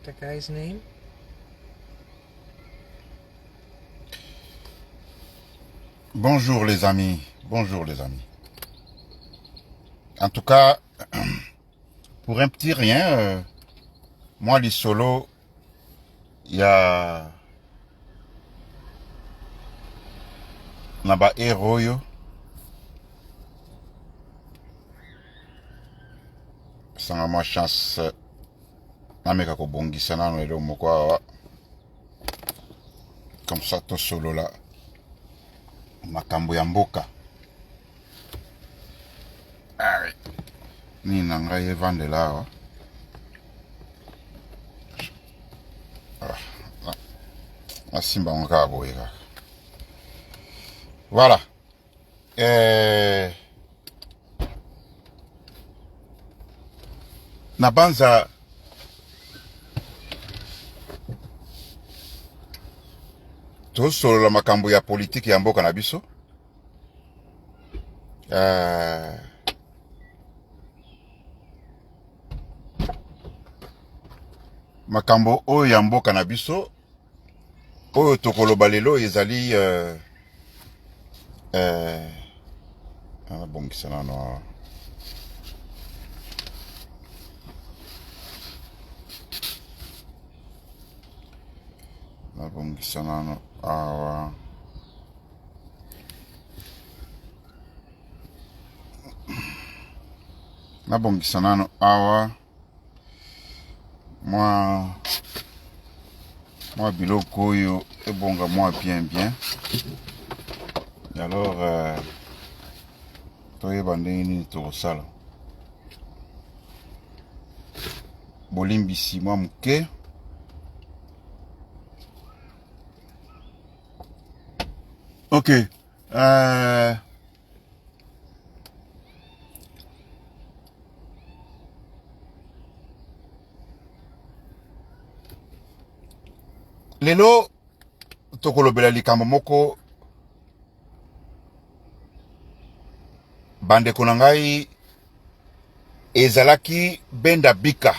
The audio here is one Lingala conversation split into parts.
the guy's name? Bonjour les amis, bonjour les amis. En tout cas, pour un petit rien, moi les solos, il y a naba héros yo. Sanga ma chance nameka ko bongisa nano elo moko awa. Comme ça to solo là. Makambo ya mboka. Ah, ni nanga ye vande là awa. Asimba onka boye kaka. Voilà. Nabanza to solo la makambo ya politique ya mboka na biso. Makambo oyo ya mboka na biso oyo tokoloba lelo ezali bongisa nano nabongisa nano awa nabongisa nano awa moi biloko oyo ebonga moi bien et alors toyeba ndenge nini tokosala bolimbisi mwa moke ok lelo tokolobela likambo moko bandeko na ngai ezalaki benda bika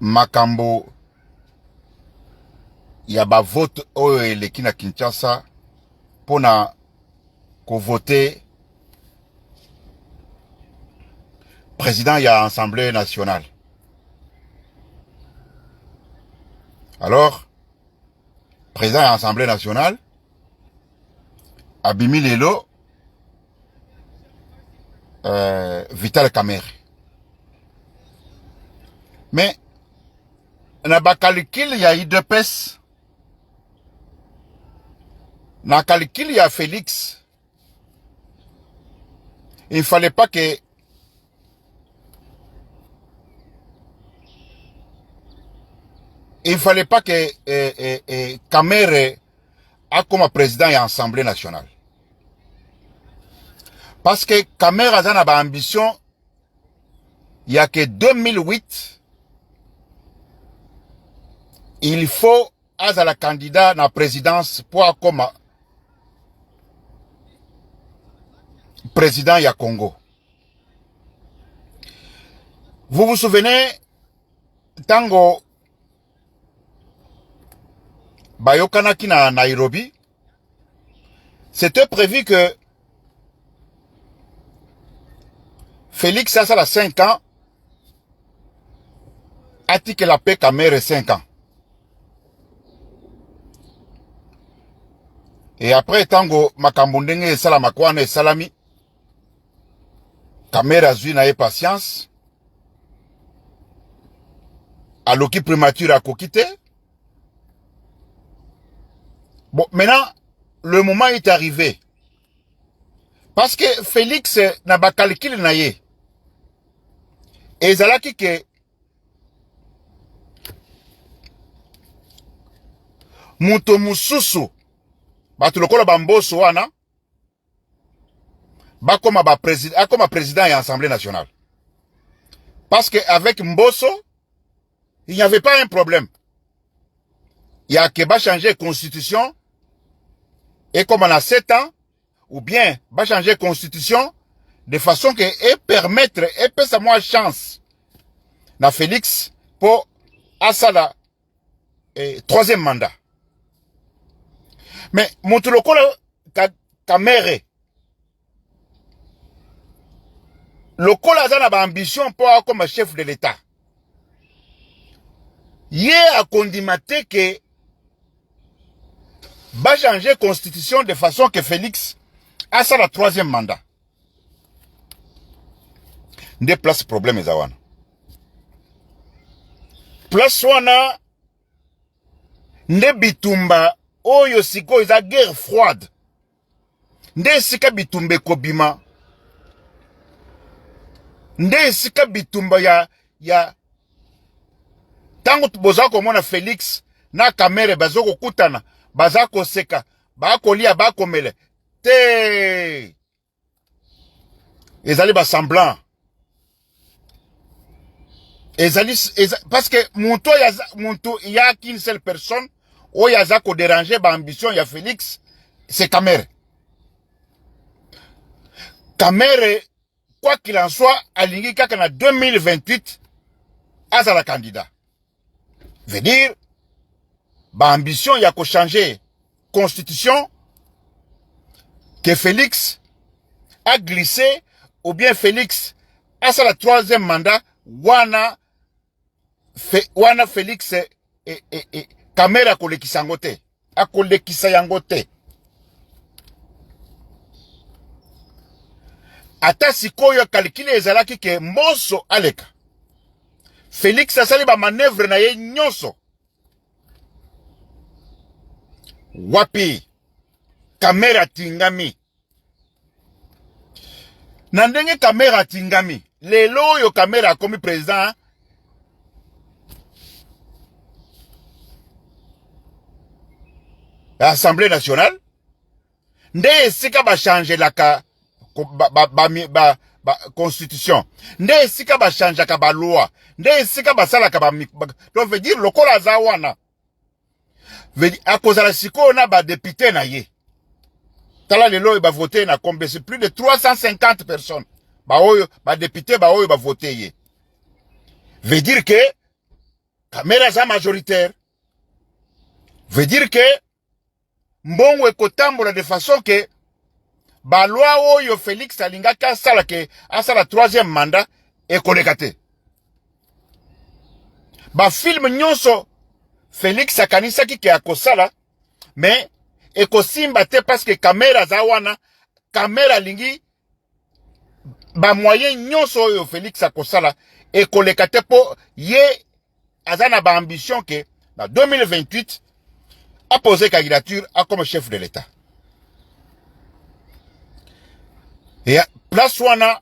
makambo ya bavote oyo eleki na Kinshasa pona kovote président ya Assemblée nationale. Alors, président de l'Assemblée nationale, abimi lelo, Vital Kamerhe. Mais, na ba calcul ya IDPS, na calcul ya Félix, il fallait pas que Kamerhe a comme président de l'Assemblée nationale. Parce que Kamerhe a une ambition, il y a que 2008, il faut être la candidat à la présidence pour comme président du Congo. Vous vous souvenez, tango Bayokanaki na Nairobi, c'était prévu que Félix a 5 ans, Atike la paix Kamerhe 5 ans. Et après, tango makambundenge et salamakwane et salami, Kamerhe a eu na patience, aloki primature a kokite. Bon, maintenant, le moment est arrivé. Parce que Félix n'a pas calculé naïe. Et zalaki ke muto mususu batulokola bamboso wana bakoma ba président akoma président de l'Assemblée nationale. Parce que avec Mbosso, il n'y avait pas un problème. Il y a que va changer la constitution et comme on a 7 ans, ou bien va changer la constitution de façon que et permettre et peut sa moi chance na Félix pour asala troisième mandat. Mais mon lokola kamere lokola za na ba ambition pour comme chef de l'État. Yé a condimaté que va changer constitution de façon que Félix a ça la troisième mandat. Nde place problème ezawana. Place wana nde bitumba oyo siko eza guerre froide. Nde sika bitumba kobima. Nde sika bitumba ya tango boza komona Félix na kamere bazoko kutana bazako seka bakolia bakomele te ezali ba semblant ezali parce que muntu il y a qu'une seule personne où il y a ko déranger ba ambition ya Félix c'est kamere quoi qu'il en soit alingi kaka na 2028 azala candidat veut dire ba ambition ya ko changer constitution que Félix a glissé ou bien Félix a sa la troisième mandat wana Félix kamera kolekisa yango te akolekisa yango te ata sikoyo calcule ezalaki ke mboso aleka Félix asali ba manœuvre na ye nyonso wapi kamera tingami na ndenge kamera tingami lelo oyo kamera akomi président Assemblée nationale nde esika ba changer la constitution nde esika ba changer ka ba loi nde esika ba sala ka ba donc veut dire lokola za wana à cause de la siko na ba député na ye tala lelo ba voter na combien c'est plus de 350 personnes ba oyo ba député ba oyo ba voter ye veut dire que kamera za majoritaire veut dire que mbongo ekotambola de façon que ba loi oyo Félix alingaka sala ke asala troisième mandat ekoleka te ba film nyonso Félix akanisaki ke akosala mais ekosimba te parce que kamera za wana kamera lingi ba moyen nyonso oyo Félix akosala ekoleka te po ye azana ba ambition que na 2028 a posé candidature à comme chef de l'État. Et place wana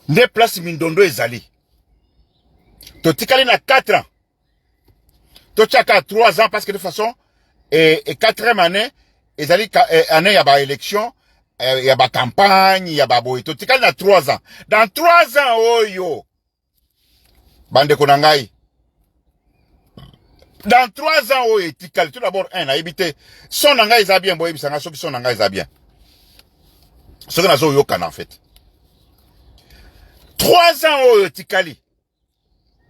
nde place mindondo ezali. Totikali na 4 ans. Totiaka 3 ans parce que de toute façon et 4e année ezali année ya ba élection ya ba campagne ya ba boy. Totikali na 3 ans. Dans 3 ans oyo bande konangai. Dans 3 ans oyo etikali tout d'abord a évité son nangai za bien boy bisanga soki son nangai za bien. Ce que nous avons en fait. 3 ans au Tikali.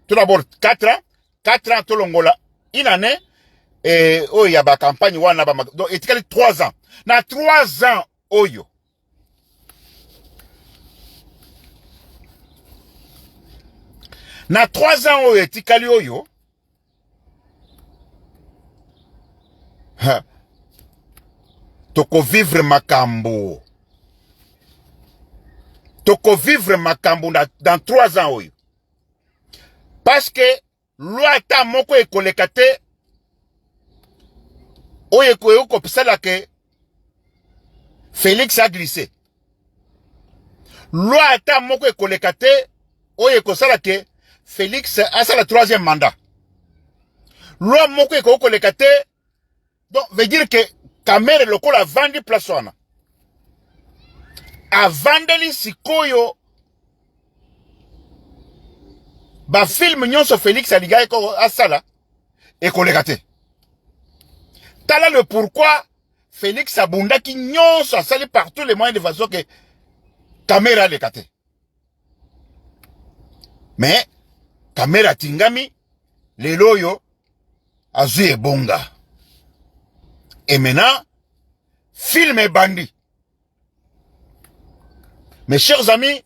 Tout d'abord 4 ans. 4 ans tout l'ongola. Une année. Et oh il y a ba campagne wana ba donc Tikali 3 ans. Na 3 ans oyo. Na 3 ans oyo Tikali oyo. Toko vivre makambo. Toko vivre makambo dans 3 ans oyo. Parce que loi ta moko ekolekate oyo ko pisala ke Félix a glissé. Loi ta moko ekolekate oyo ko sala ke Félix a sa la troisième mandat. Loi moko ekolekate donc veut dire que kamere lokola vandi place wana. Avandeli sikoyo ba film nyonso Félix aliga eko asala ekoleka te. Tala le pourquoi Félix abundaki nyonso asali par tous les moyens de façon que caméra le kate. Mais caméra tingami les loyo azue bonga. Et maintenant film et bandit. Mes chers amis,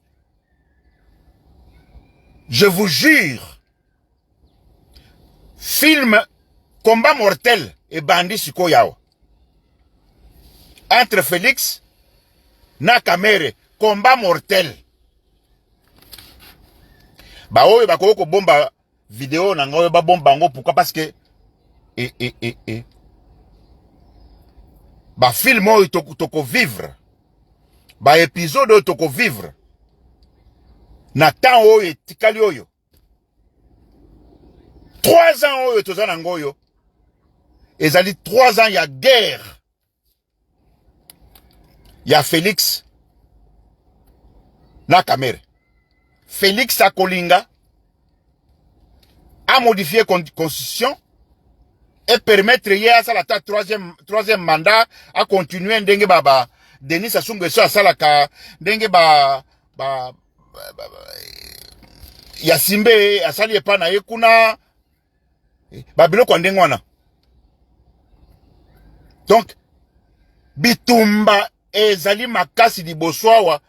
je vous jure, film Combat mortel et bandit siko yao. Entre Félix na Kamere, combat mortel. Ba oyo ba ko bomba vidéo na ngoyo ba bomba ngo pourquoi parce que ba film oyo toko vivre. Ba épisode oyo toko vivre. Na temps oyo tikali oyo. 3 ans oyo tozana ngoyo. Ezali 3 ans ya guerre. Ya Félix na Kamere. Félix Akolinga a modifié constitution et permettre hier à la troisième mandat à continuer ndenge baba Denis Sassou Nguesso à salaka ndenge Yasimbe asali epa na yekuna babilo ndenge wana. Donc bitumba ezali makasi di boswawa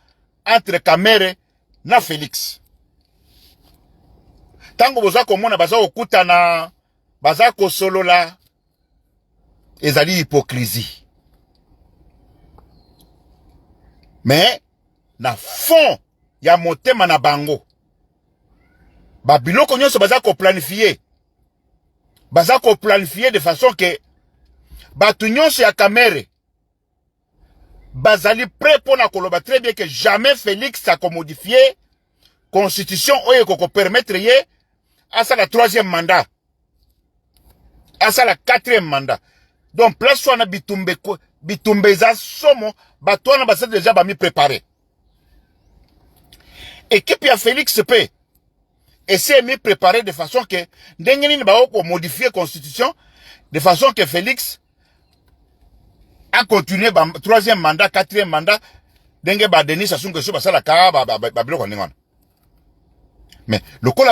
entre Kamere na Félix. Tango boza komona baza okutana baza kosolola ezali hypocrisie. Mais na fond ya motema na bango babiloko nyonso baza ko planifier. Baza ko planifier de façon que batu nyonso ya Kamere bazali prêt pour na koloba très bien que jamais Félix a modifié constitution oyo koko permettre ye à ça la 3e mandat, à ça la 4e mandat. Donc place soit na bitumbe za somo batona basa déjà ba mi préparé. Équipe ya Félix P essaie mi préparer de façon que ndenge ni ba ko modifier constitution de façon que Félix a continué 3e mandat, 4e mandat ndenge ba Denis Sassou Nguesso basala ka ba biloko ndengwana. Mais le col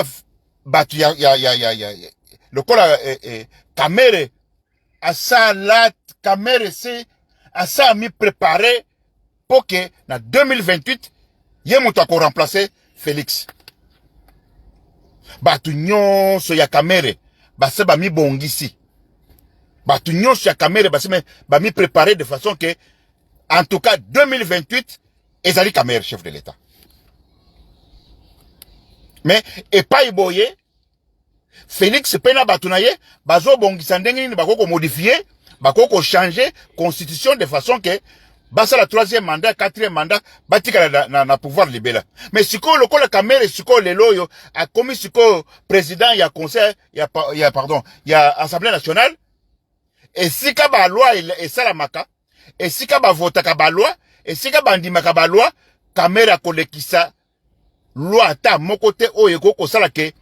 batu le col Kamere à ça là Kamere c'est à ça mi préparé pour que en 2028 yé moto a remplacer Félix. Batu nyonso ya Kamere base ba mi bongisi. Batu nyonso ya Kamere base ba mi préparé de façon que en tout cas 2028 ezali Kamere chef de l'État. Mais et pas iboye Félix pena batunaye bazo bongisa ndenge ni bakoko modifier bakoko changer constitution de façon que basa la 3e mandat 4e mandat batika na pouvoir libéral. Mais siko lokola Kamere siko leloyo a commis siko président ya conseil ya pardon ya assemblée nationale et sika ba loi et salamaka et sika ba votaka ba loi et sika ba ndimaka ba loi Kamere a kolekisa loi ta mokote oyo koko sala ke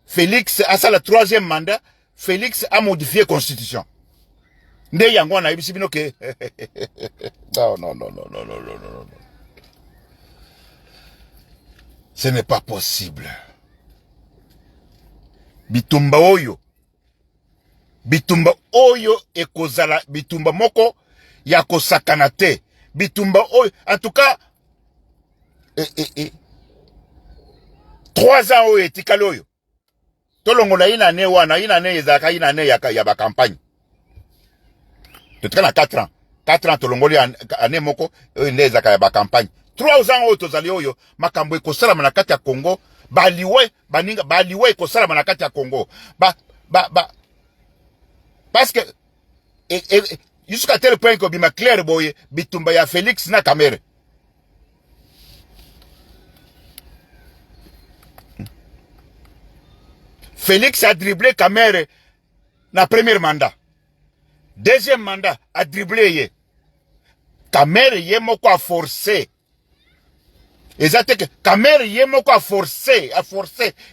Félix a ça le 3e mandat, Félix a modifié constitution. Nde yango na yebisi bino ke non. Ce n'est pas possible. Bitumba oyo ekozala bitumba moko ya kosakana te. Bitumba oyo en tout cas 3 ans oyo etikali oyo. Tolongola inane wana inane ezaka inane ya ba campagne. Totka na 4 ans. 4 ans tolongoli ane moko ene ezaka ya ba campagne. 3 ans oyo tozali oyo makambo ekosala na kati ya Congo baliwe baninga baliwe ekosala na kati ya Congo. Parce que jusqu'à tel point que bima clair boye bitumba ya Félix na Kamere. Félix a dribblé Kamere na premier mandat. 2e mandat a dribblé ye. Kamere ye moko a forcé. Exacte que Kamere ye moko a forcé.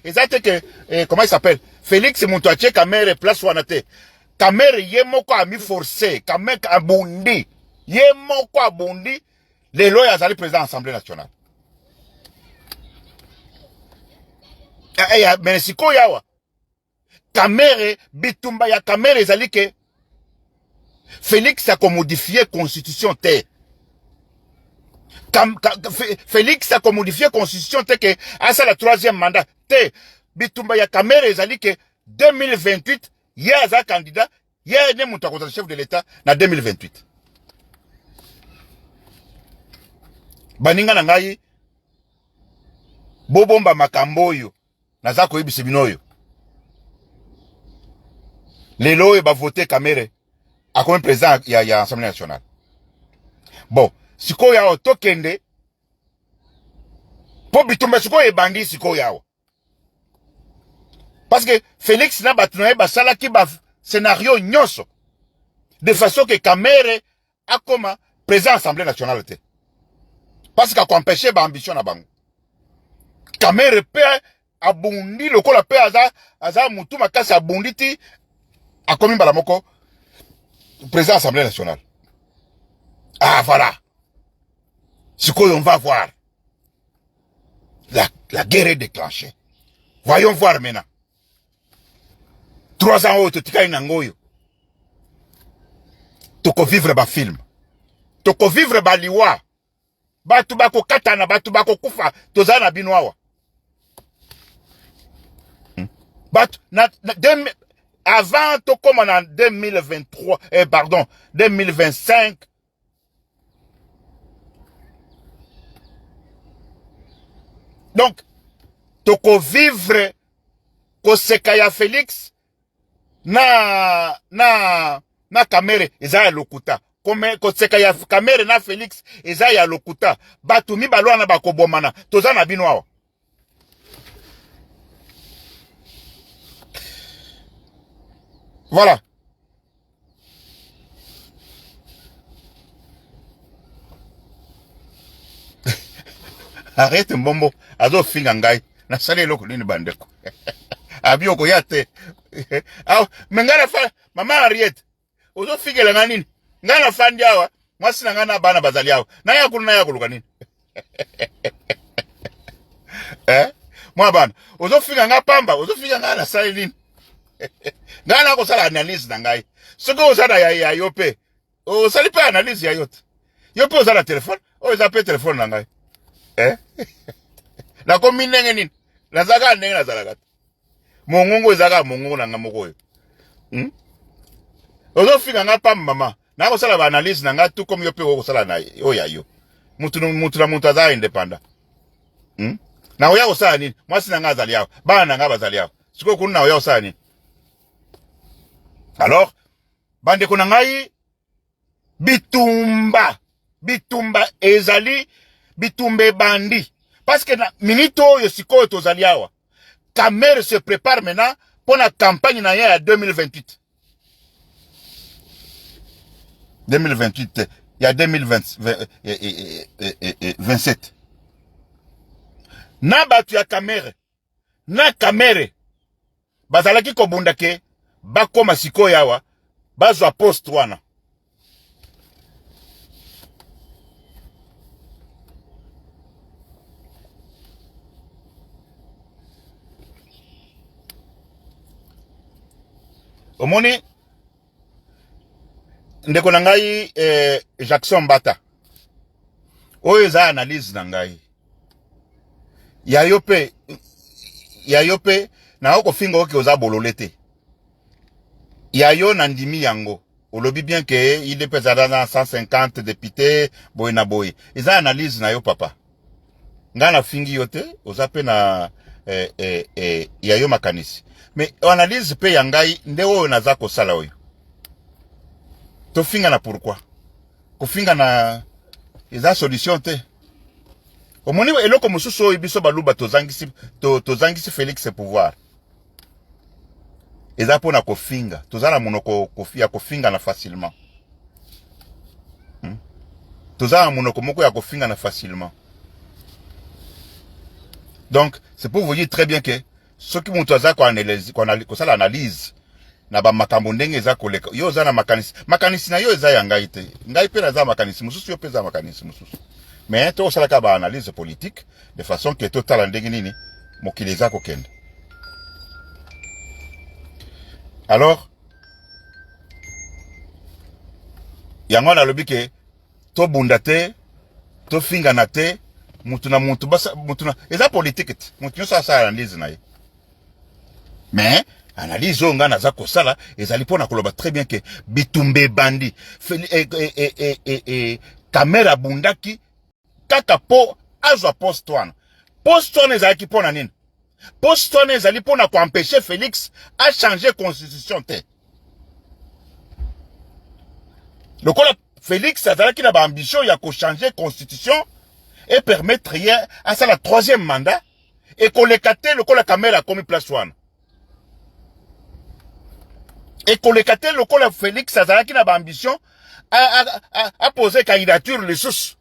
Exacte que comment il s'appelle? Félix Moutouache Kamere place wanate. Kamere ye moko a mi forcé. Kamere a bondi. Ye moko a bondi. Les lois azali président de l'Assemblée nationale. mais siko yawa Kamere bitumba ya Kamere ezali ke Félix a modifié constitution te. Félix a modifié constitution te que à ça la troisième mandat te bitumba ya Kamere ezali ke 2028 yaza candidat ya ne mutakota chef de l'état na 2028. Baninga na ngai bobomba makambo oyo naza koyebisa bino oyo lelo oyo ba voter Kamere a comme président ya Assemblée nationale. Bon, siko yao tokende po bitumba siko e bandi siko yao. Parce que Félix na batunaye basala ki ba scénario nyonso de façon que Kamere a comme président Assemblée nationale te. Parce qu'a empêché ba ambition na bango. Kamere pe abundi lokola pe aza mutu makasi abundi ti a komi balamoko président de l'Assemblée nationale. Ah, voilà. Ce qu'on va voir. La guerre est déclenchée. Voyons voir maintenant. 3 ans haut, tu t'es nangoyo. Tu peux vivre ba film. Tu peux vivre ba liwa. Batu bako katana, batu bako kufa. Tozana binwawa. Avant, tout comme en 2023, pardon, 2025, donc, toko vivre ko sekaya Félix na Kamere eza lokuta. Comme ko sekaya Kamere na Félix eza ya lokuta. Batu mi balwa na bako bomana. Toza na binwawa. Voilà. Arrête mbombo. Azo finga ngai. Na sale loko nini bandeko. Abioko yate. Ah, mengana fa mama Ariete. Ozo finga la nini? Ngana fandi awa. Mwasi na ngana bana bazali awa. Na yakulu nini? Mwa bana. Ozo finga nga pamba. Ozo finga nga na sale nini? Ngana ko sala analyse na ngai. Soko osala ya yope. O sali pe analyse ya yote. Yope osala téléphone. O zape téléphone na ngai. Na ko minenge nini? Na zaka ndenge na zala kata. Mongongo zaka mongongo na ngamoko yo. Ozo finga nga pa mama. Na ko sala ba analyse na ngai tout comme yope ko sala na yo ya yo. Mutu na mutu aza indépendant. Na oya osala nini? Mwasi na nga azali yao. Bana na nga bazali yao. Siko kuna oya osala nini? Alors, bande konangai bitumba ezali bitumbe bandi parce que na minito yo sikoyo tozali awa Kamere se prépare maintenant pour la campagne na ya 2028 il y a 2027 na batu ya Kamere bazalaki kobunda ke bakoma siko yawa bazwa post wana omoni ndeko na ngai Jackson Mbata oyo eza analyse na ngai ya yope na oko finga oke oza bololete ya yo na ndimi yango olobi bien que il est pesada na 150 députés boy na boy eza analyse na yo papa ngana fingi yote oza pe na ya yo makanisi mais analyse pe ya ngai nde oyo naza kosala oyo to finga na pourquoi ko finga na eza solution te omoni eloko mosusu oyo biso baluba tozangisi Félix pouvoir eza pona kofinga tozala monoko ya kofinga na facilement tozala monoko moko ya kofinga na facilement. Donc c'est pour vous dire très bien que ce qui monte aza ko sala analyse na ba makambo ndenge eza koleka yo za na makanisi na yo eza ya ngai te ngai pe na za makanisi mususu yo pe za makanisi mususu mais to sala ka ba analyse politique de façon que total ndenge nini mokili eza kokende Alors, yango na lobi ke to bundate, to finganate, mutuna mutu basa mutuna. Eza politique te. Mutu sa sa analyse na ye. Mais analyse on nga za kosala ezali pona koloba très bien que bitumbe bandi kamera bundaki kaka po azwa poste wana. Poste wana ezali pona nini? Poste wana ezali pona ko empêcher Félix à changer constitution te. Lokola Félix azalaki na ba ambition ya ko changer constitution et permettre à ça la troisième mandat et qu'on les kate lokola kamera komi place wana. Et qu'on les kate lokola Félix azalaki na ba ambition à poser candidature les sous.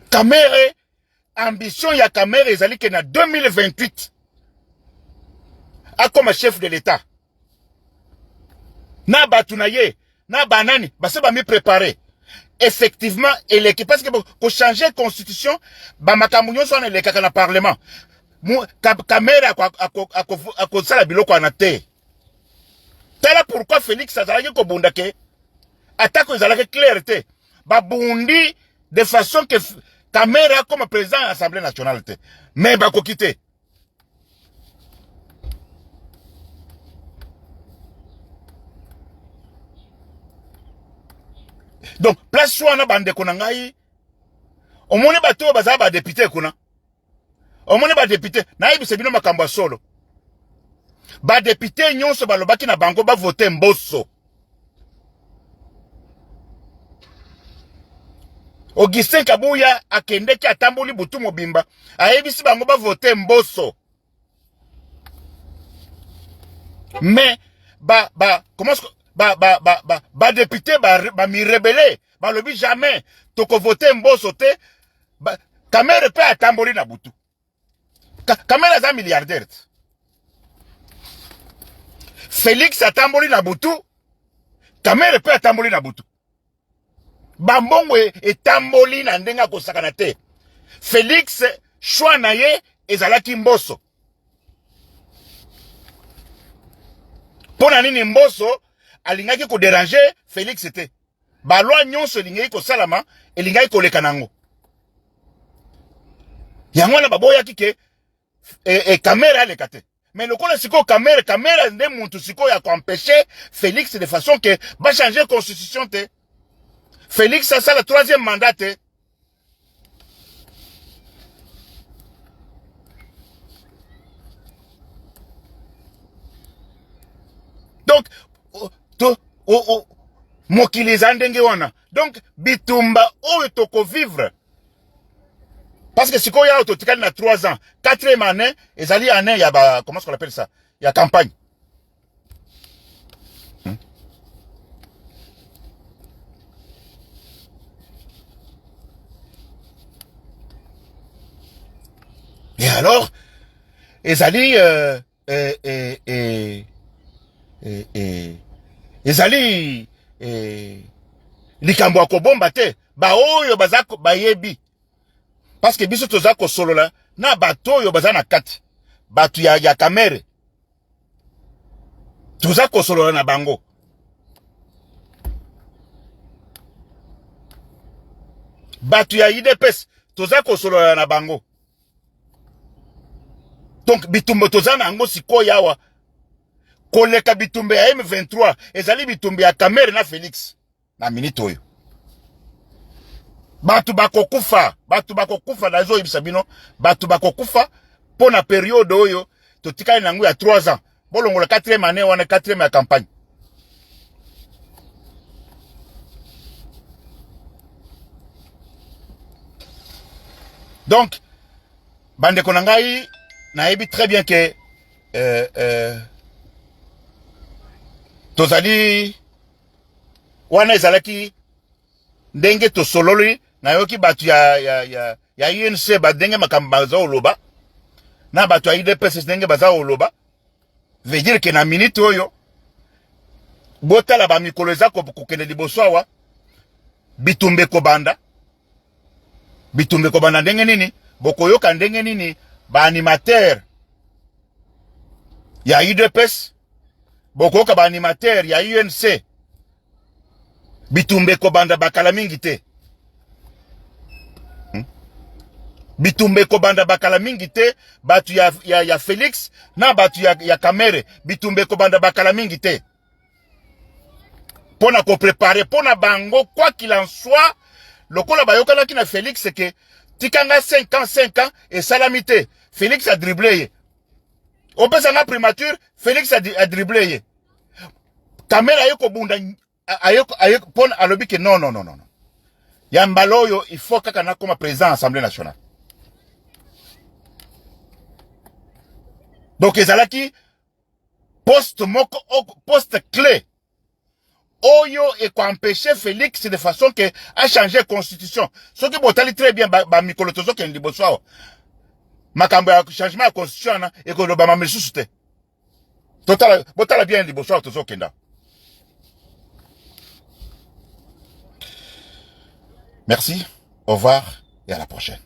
Kamere, ambition ya Kamere ezali ke na 2028 a comme chef de l'État. Na batunaye, na banani, base ba mi préparer. Effectivement, électé parce que pour changer la constitution, ba makamunyo so na lekaka na parlement. Kamere a kosala biloko na te. Tala pourquoi Félix azalaki ko bundake attaque ezalaki clarté. Ba bundi de façon que Kamera comme président de l'Assemblée nationale. Mais bah quitter. Donc, place soit na bande konangai. Au moins bateau baza ba député kuna. Au moins ba député. Na ibi sebino makambo solo. Ba député nyonso balobaki na bango ba voter mbosso. Augustin Kabuya akendeki atamboli butu mobimba ayebisi bango ba voter mbosso. Mais comment ba député ba mi rebelle ba lobi jamais toko voter mbosso te Kamere pe atamboli na butu. Kamere za milliardaire. Félix atamboli na butu. Kamere pe atamboli na butu. Bambongo etamboli na ndenga kosakana te. Félix choix na ye ezalaki mbosso. Pona nini mbosso alingaki ko déranger Félix te. Ba loi nyonso lingaki ko salama elingaki ko leka nango. Yango na baboya kike Kamera leka te. Mais le kola siko Kamera nde muntu siko ya ko empêcher Félix de façon que ba changer constitution te. Félix, ça le troisième mandat. Donc, mokili zandenge wana. Donc, bitumba ou toko vivre. Parce que si ko ya autotikali na 3 ans, 4e année, ezali année ya ba, comment est-ce qu'on appelle ça? Ya campagne. Et alors, ezali ezali likambo akobomba te ba oyo bazako bayebi parce que biso tozako solola na bato oyo bazana kati batu ya Kamere tozako solola na bango batu ya IDPS tozako solola na bango. Donc bitumbe tozana ango siko yawa koleka bitumbe ya M23 ezali bitumbe ya Kamere na Félix na minute oyo batu bakokufa na zo ibisa bino batu bakokufa pona periode oyo totikali nango ya 3 ans bolongola 4e année wana 4e ya campagne. Donc bande konangai naebi très bien que tozali wana ezalaki ndenge to sololi na yoki batu ya UNC badenge makambo baza oloba na batu ya IDPS ndenge baza oloba veut dire que na minute oyo botala ba mikolo eza kokende liboso awa bitumbe kobanda ndenge nini bokoyoka ndenge nini ba animateur ya UDPS, bokoka ba animateur ya UNC, bitumbe ko banda bakala mingi te. Bitumbe ko banda bakala mingi te, batu ya Félix, na batu ya Kamere, bitumbe ko banda bakala mingi te. Pona ko préparer, pona bango, quoi qu'il en soit, lokola bayokala ki na Félix, c'est que, tikanga 5 ans, et salamité. Félix a dribblé. On peut s'en primature, Félix a dribblé. Kamere ayoko bunda, ayoko, pona alobi que non. Yambaloyo, il faut kakana comme président à l'Assemblée nationale. Donc, ezalaki poste clé. Oyo et qu'on empêcher Félix de façon que a changé la constitution. Ce qui botali très bien, Mikolo Tozo qui est liboso. Makambo ya changement de constitution, et que le bama mesusute. Total, botala bien liboso Tozo kenda. Merci, au revoir et à la prochaine.